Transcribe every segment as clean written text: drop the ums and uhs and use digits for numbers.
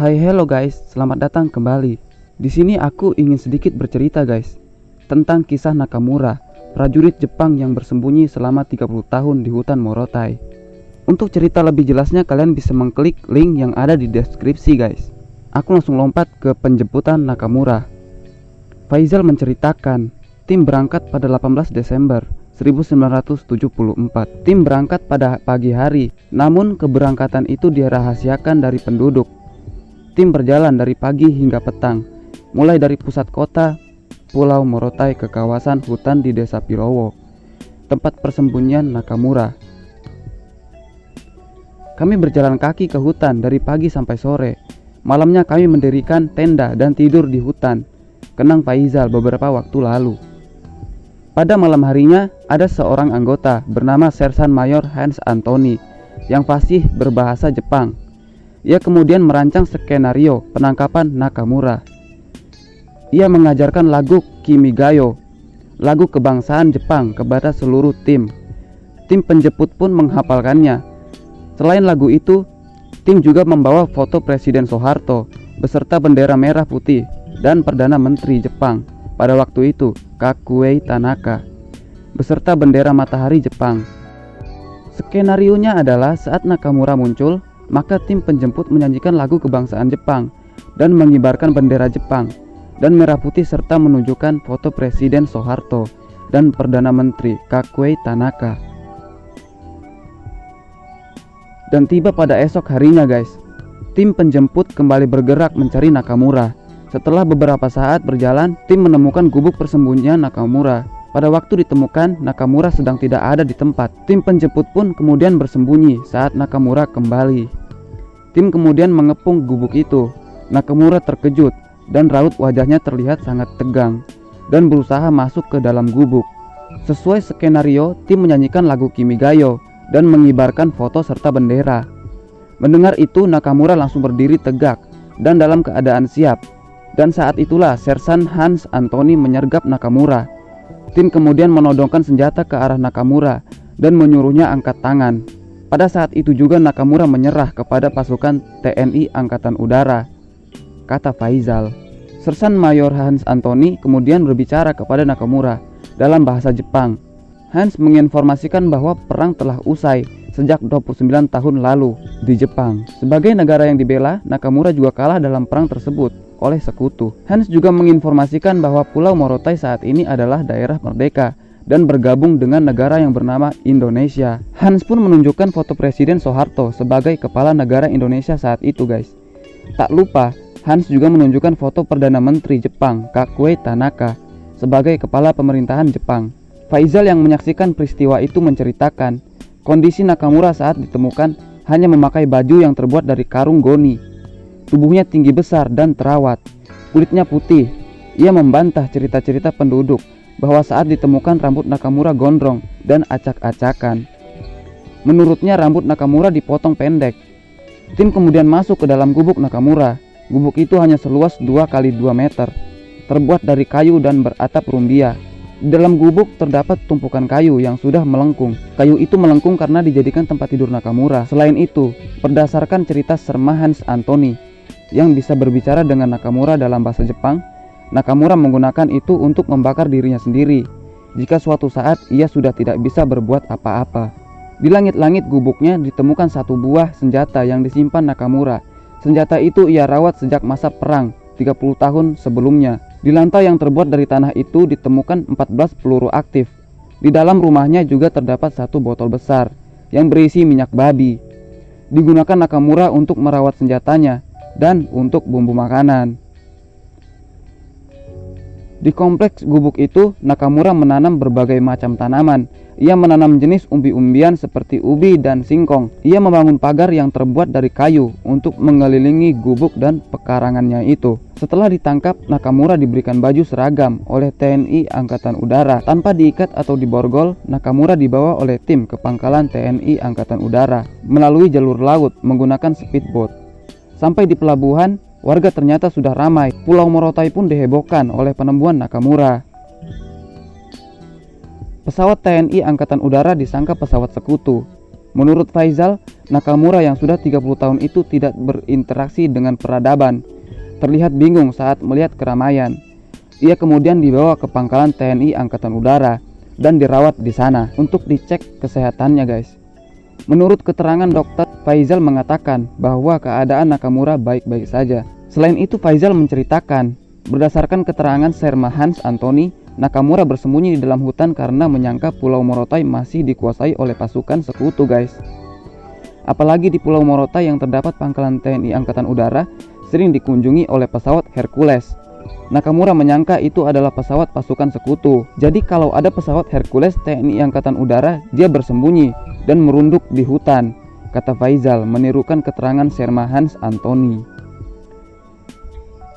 Hai hello guys, selamat datang kembali. Di sini aku ingin sedikit bercerita guys tentang kisah Nakamura, prajurit Jepang yang bersembunyi selama 30 tahun di hutan Morotai. Untuk cerita lebih jelasnya kalian bisa mengklik link yang ada di deskripsi guys. Aku langsung lompat ke penjemputan Nakamura. Faizal menceritakan, tim berangkat pada 18 Desember 1974. Tim berangkat pada pagi hari, namun keberangkatan itu dirahasiakan dari penduduk. Tim berjalan dari pagi hingga petang, mulai dari pusat kota Pulau Morotai ke kawasan hutan di Desa Pilowo, tempat persembunyian Nakamura. Kami berjalan kaki ke hutan dari pagi sampai sore. Malamnya kami mendirikan tenda dan tidur di hutan, kenang Faizal beberapa waktu lalu. Pada malam harinya, ada seorang anggota bernama Sersan Mayor Hans Anthony yang fasih berbahasa Jepang. Ia kemudian merancang skenario penangkapan Nakamura. Ia mengajarkan lagu Kimigayo, lagu kebangsaan Jepang, kepada seluruh tim. Tim penjemput pun menghafalkannya. Selain lagu itu, tim juga membawa foto Presiden Soeharto beserta bendera merah putih dan Perdana Menteri Jepang pada waktu itu, Kakuei Tanaka, beserta bendera matahari Jepang. Skenarionya adalah saat Nakamura muncul, maka tim penjemput menyanyikan lagu kebangsaan Jepang dan mengibarkan bendera Jepang dan merah putih serta menunjukkan foto Presiden Soeharto dan Perdana Menteri Kakuei Tanaka. Dan tiba pada esok harinya guys, tim penjemput kembali bergerak mencari Nakamura. Setelah beberapa saat berjalan, tim menemukan gubuk persembunyian Nakamura. Pada waktu ditemukan, Nakamura sedang tidak ada di tempat. Tim penjemput pun kemudian bersembunyi saat Nakamura kembali. Tim kemudian mengepung gubuk itu. Nakamura terkejut dan raut wajahnya terlihat sangat tegang dan berusaha masuk ke dalam gubuk. Sesuai skenario, tim menyanyikan lagu Kimigayo dan mengibarkan foto serta bendera. Mendengar itu, Nakamura langsung berdiri tegak dan dalam keadaan siap. Dan saat itulah Sersan Hans Anthony menyergap Nakamura. Tim kemudian menodongkan senjata ke arah Nakamura dan menyuruhnya angkat tangan. Pada saat itu juga Nakamura menyerah kepada pasukan TNI Angkatan Udara, kata Faizal. Sersan Mayor Hans Anthony kemudian berbicara kepada Nakamura dalam bahasa Jepang. Hans menginformasikan bahwa perang telah usai sejak 29 tahun lalu di Jepang. Sebagai negara yang dibela, Nakamura juga kalah dalam perang tersebut oleh sekutu. Hans juga menginformasikan bahwa Pulau Morotai saat ini adalah daerah merdeka dan bergabung dengan negara yang bernama Indonesia. Hans pun menunjukkan foto Presiden Soeharto sebagai kepala negara Indonesia saat itu guys. Tak lupa, Hans juga menunjukkan foto Perdana Menteri Jepang, Kakuei Tanaka, sebagai kepala pemerintahan Jepang. Faizal yang menyaksikan peristiwa itu menceritakan, kondisi Nakamura saat ditemukan hanya memakai baju yang terbuat dari karung goni. Tubuhnya tinggi besar dan terawat, kulitnya putih. Ia membantah cerita-cerita penduduk bahwa saat ditemukan rambut Nakamura gondrong dan acak-acakan. Menurutnya rambut Nakamura dipotong pendek. Tim kemudian masuk ke dalam gubuk Nakamura. Gubuk itu hanya seluas 2 x 2 meter, terbuat dari kayu dan beratap rumbia. Di dalam gubuk terdapat tumpukan kayu yang sudah melengkung. Kayu itu melengkung karena dijadikan tempat tidur Nakamura. Selain itu, berdasarkan cerita Serma Hans Anthony yang bisa berbicara dengan Nakamura dalam bahasa Jepang, Nakamura menggunakan itu untuk membakar dirinya sendiri jika suatu saat ia sudah tidak bisa berbuat apa-apa. Di langit-langit gubuknya ditemukan satu buah senjata yang disimpan Nakamura. Senjata itu ia rawat sejak masa perang 30 tahun sebelumnya. Di lantai yang terbuat dari tanah itu ditemukan 14 peluru aktif. Di dalam rumahnya juga terdapat satu botol besar yang berisi minyak babi. Digunakan Nakamura untuk merawat senjatanya dan untuk bumbu makanan. Di kompleks gubuk itu, Nakamura menanam berbagai macam tanaman. Ia menanam jenis umbi-umbian seperti ubi dan singkong. Ia membangun pagar yang terbuat dari kayu untuk mengelilingi gubuk dan pekarangannya itu. Setelah ditangkap, Nakamura diberikan baju seragam oleh TNI Angkatan Udara. Tanpa diikat atau diborgol, Nakamura dibawa oleh tim ke pangkalan TNI Angkatan Udara melalui jalur laut menggunakan speedboat. Sampai di pelabuhan, warga ternyata sudah ramai. Pulau Morotai pun dihebohkan oleh penemuan Nakamura. Pesawat TNI Angkatan Udara disangka pesawat sekutu. Menurut Faizal, Nakamura yang sudah 30 tahun itu tidak berinteraksi dengan peradaban. Terlihat bingung saat melihat keramaian. Ia kemudian dibawa ke pangkalan TNI Angkatan Udara dan dirawat di sana untuk dicek kesehatannya guys. Menurut keterangan dokter, Faizal mengatakan bahwa keadaan Nakamura baik-baik saja. Selain itu, Faizal menceritakan, berdasarkan keterangan Serma Hans Anthony, Nakamura bersembunyi di dalam hutan karena menyangka Pulau Morotai masih dikuasai oleh pasukan sekutu guys. Apalagi di Pulau Morotai yang terdapat pangkalan TNI Angkatan Udara sering dikunjungi oleh pesawat Hercules. Nakamura menyangka itu adalah pesawat pasukan sekutu. Jadi kalau ada pesawat Hercules TNI Angkatan Udara, dia bersembunyi dan merunduk di hutan, kata Faizal menirukan keterangan Serma Hans Anthony.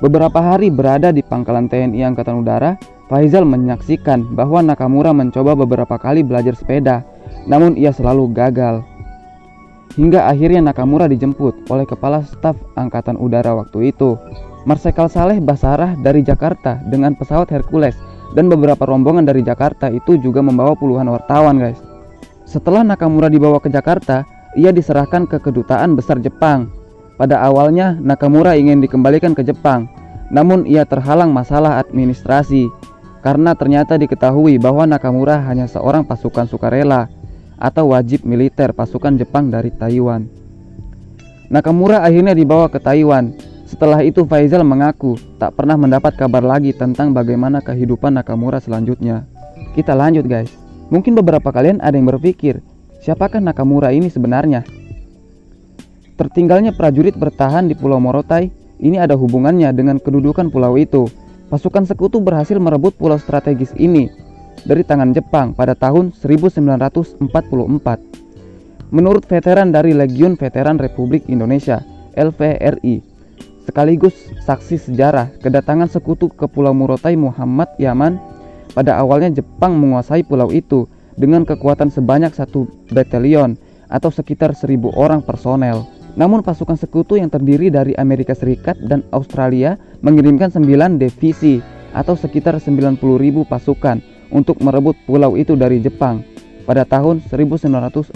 Beberapa hari berada di pangkalan TNI Angkatan Udara, Faizal menyaksikan bahwa Nakamura mencoba beberapa kali belajar sepeda, namun ia selalu gagal. Hingga akhirnya Nakamura dijemput oleh Kepala Staf Angkatan Udara waktu itu, Marsikal Saleh Basarah dari Jakarta dengan pesawat Hercules, dan beberapa rombongan dari Jakarta itu juga membawa puluhan wartawan guys. Setelah Nakamura dibawa ke Jakarta, ia diserahkan ke Kedutaan Besar Jepang. Pada awalnya Nakamura ingin dikembalikan ke Jepang, namun ia terhalang masalah administrasi karena ternyata diketahui bahwa Nakamura hanya seorang pasukan sukarela atau wajib militer pasukan Jepang dari Taiwan. Nakamura akhirnya dibawa ke Taiwan. Setelah itu Faizal mengaku tak pernah mendapat kabar lagi tentang bagaimana kehidupan Nakamura selanjutnya. Kita lanjut guys. Mungkin beberapa kalian ada yang berpikir, siapakah Nakamura ini sebenarnya? Tertinggalnya prajurit bertahan di Pulau Morotai ini ada hubungannya dengan kedudukan pulau itu. Pasukan sekutu berhasil merebut pulau strategis ini dari tangan Jepang pada tahun 1944. Menurut veteran dari Legiun Veteran Republik Indonesia (LVRI), sekaligus saksi sejarah kedatangan sekutu ke Pulau Morotai, Muhammad Yaman, pada awalnya Jepang menguasai pulau itu dengan kekuatan sebanyak 1 batalion atau sekitar 1.000 orang personel. Namun pasukan sekutu yang terdiri dari Amerika Serikat dan Australia mengirimkan 9 divisi atau sekitar 90.000 pasukan untuk merebut pulau itu dari Jepang pada tahun 1944.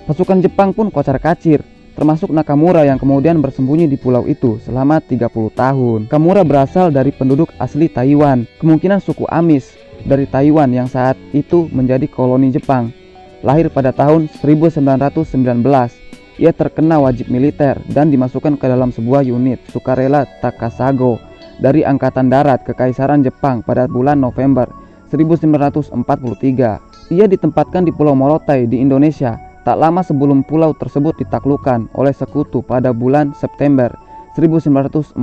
Pasukan Jepang pun kocar-kacir, termasuk Nakamura yang kemudian bersembunyi di pulau itu selama 30 tahun. Nakamura berasal dari penduduk asli Taiwan, kemungkinan suku Amis dari Taiwan yang saat itu menjadi koloni Jepang. Lahir pada tahun 1919, ia terkena wajib militer dan dimasukkan ke dalam sebuah unit sukarela Takasago dari Angkatan Darat Kekaisaran Jepang pada bulan November 1943. Ia ditempatkan di Pulau Morotai di Indonesia tak lama sebelum pulau tersebut ditaklukkan oleh sekutu pada bulan September 1944.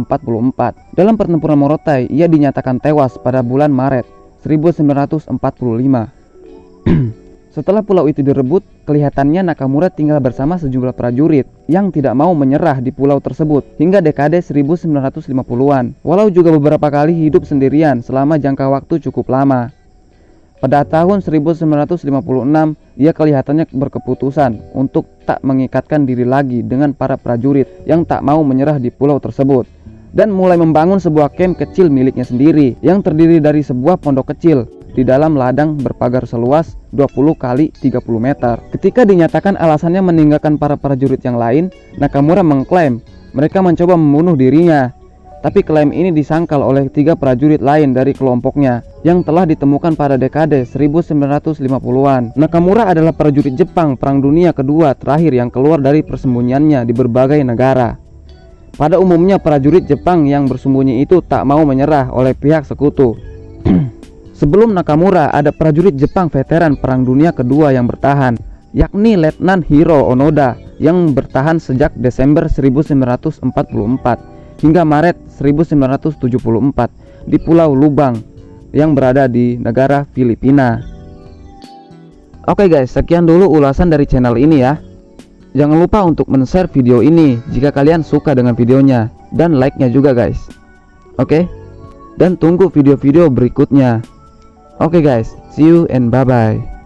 Dalam pertempuran Morotai, ia dinyatakan tewas pada bulan Maret 1945. Setelah pulau itu direbut, kelihatannya Nakamura tinggal bersama sejumlah prajurit yang tidak mau menyerah di pulau tersebut hingga dekade 1950-an, walau juga beberapa kali hidup sendirian selama jangka waktu cukup lama. Pada tahun 1956, ia kelihatannya berkeputusan untuk tak mengikatkan diri lagi dengan para prajurit yang tak mau menyerah di pulau tersebut, dan mulai membangun sebuah kamp kecil miliknya sendiri yang terdiri dari sebuah pondok kecil di dalam ladang berpagar seluas 20 kali 30 meter. Ketika dinyatakan alasannya meninggalkan para prajurit yang lain, Nakamura mengklaim mereka mencoba membunuh dirinya. Tapi klaim ini disangkal oleh 3 prajurit lain dari kelompoknya yang telah ditemukan pada dekade 1950-an. Nakamura adalah prajurit Jepang Perang Dunia Kedua terakhir yang keluar dari persembunyiannya di berbagai negara. Pada umumnya prajurit Jepang yang bersembunyi itu tak mau menyerah oleh pihak sekutu. Sebelum Nakamura, ada prajurit Jepang veteran Perang Dunia Kedua yang bertahan, yakni Letnan Hiro Onoda yang bertahan sejak Desember 1944 hingga Maret 1974 di Pulau Lubang yang berada di negara Filipina. Oke guys, sekian dulu ulasan dari channel ini ya. Jangan lupa untuk men-share video ini jika kalian suka dengan videonya, dan like-nya juga guys. Oke? Dan tunggu video-video berikutnya. Oke guys, see you and bye-bye.